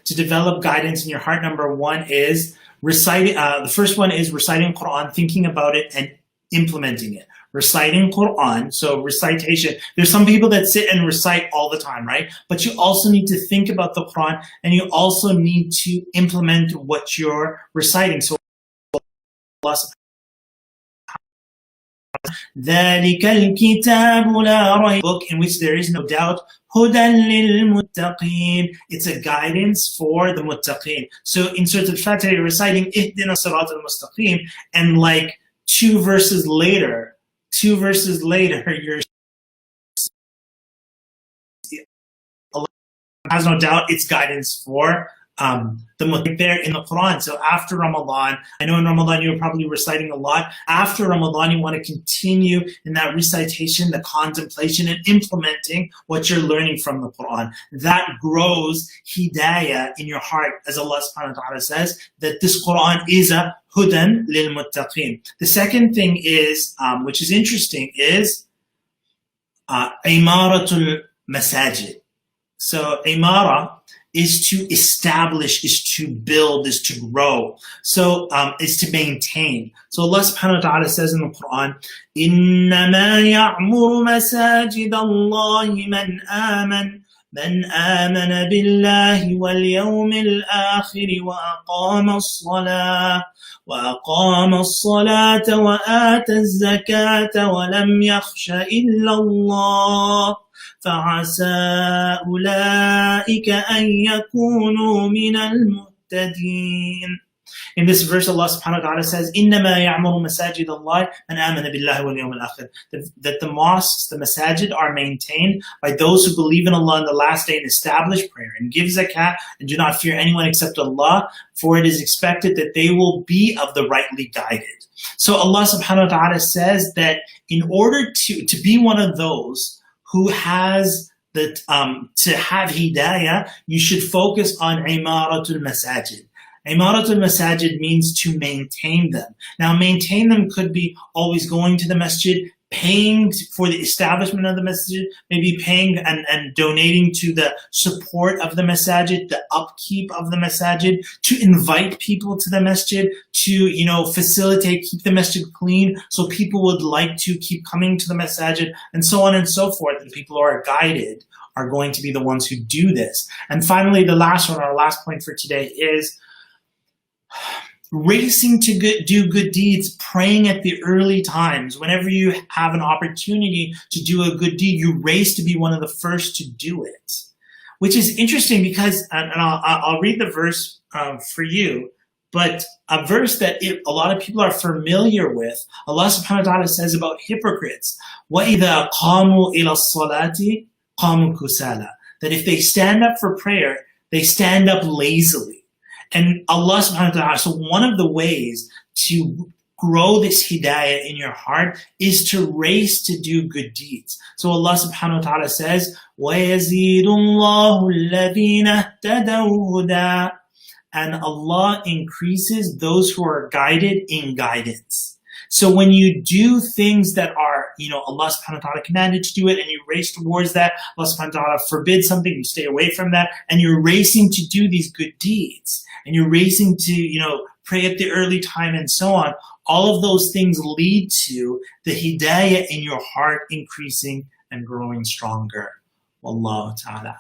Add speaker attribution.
Speaker 1: to develop guidance in your heart. Number one is reciting. The first one is reciting Quran, thinking about it, and implementing it. Reciting Quran, so recitation. There's some people that sit and recite all the time, right? But you also need to think about the Quran, and you also need to implement what you're reciting. So Allah ذَلِكَ الْكِتَابُ لَا رَيْبَ, book in which there is no doubt. هُدًى لِلْمُتَّقِينَ, it's a guidance for the muttaqeen. So in Surah Al-Fatiha, you're reciting اهْدِنَا الصِّرَاطَ الْمُسْتَقِيمَ, and like two verses later, you're Allah has no doubt it's guidance for the muttaqin there in the Quran. So after Ramadan, I know in Ramadan you're probably reciting a lot. After Ramadan, you want to continue in that recitation, the contemplation, and implementing what you're learning from the Quran. That grows hidaya in your heart, as Allah subhanahu wa ta'ala says, that this Quran is a hudan lil muttaqin. The second thing is, which is interesting, is imaratul masajid. So imara is to establish, is to build, is to grow. So is to maintain. So Allah subhanahu wa ta'ala says in the Quran, إِنَّمَا يَعْمُرُ مَسَاجِدَ اللَّهِ مَنْ آمَنَ بِاللَّهِ وَالْيَوْمِ الْآخِرِ وَأَقَامَ الصَّلَاةَ وَآتَى الزَّكَاةَ وَلَمْ يَخْشَ إِلَّا اللَّهَ فَعَسَىٰ أُولَٰئِكَ أَن يَكُونُوا مِنَ الْمُهْتَدِينَ. In this verse, Allah subhanahu wa ta'ala says, إِنَّمَا يَعْمُرُ مَسَاجِدَ اللَّهِ مَنْ آمَنَ بِاللَّهِ وَالْيَوْمِ الْآخِرِ. That the mosques, the masajid, are maintained by those who believe in Allah in the last day and establish prayer and give zakah and do not fear anyone except Allah, for it is expected that they will be of the rightly guided. So Allah subhanahu wa ta'ala says that in order to be one of those who has that to have hidayah, you should focus on imaratul masajid. Imaratul masajid means to maintain them. Now, maintain them could be always going to the masjid, paying for the establishment of the masjid, maybe paying and donating to the support of the masajid, the upkeep of the masajid, to invite people to the masjid, to facilitate, keep the masjid clean so people would like to keep coming to the masajid, and so on and so forth. And people who are guided are going to be the ones who do this. And finally, the last one, our last point for today, is racing to do good deeds, praying at the early times. Whenever you have an opportunity to do a good deed, you race to be one of the first to do it. Which is interesting because, and I'll read the verse for you, but a verse that a lot of people are familiar with. Allah subhanahu wa ta'ala says about hypocrites, وَإِذَا قَامُوا إِلَى الصَّلَاةِ قَامُوا كُسَالَى, that if they stand up for prayer, they stand up lazily. And Allah subhanahu wa ta'ala, so one of the ways to grow this hidayah in your heart is to race to do good deeds. So Allah subhanahu wa ta'ala says, وَيَزِيدُ اللَّهُ الَّذِينَ اهْتَدَوْا هُدًى, and Allah increases those who are guided in guidance. So when you do things that are, Allah subhanahu wa ta'ala commanded to do it, and you race towards that, Allah subhanahu wa ta'ala forbids something, you stay away from that, and you're racing to do these good deeds, and you're racing to, pray at the early time and so on, all of those things lead to the hidayah in your heart increasing and growing stronger. Wallahu ta'ala.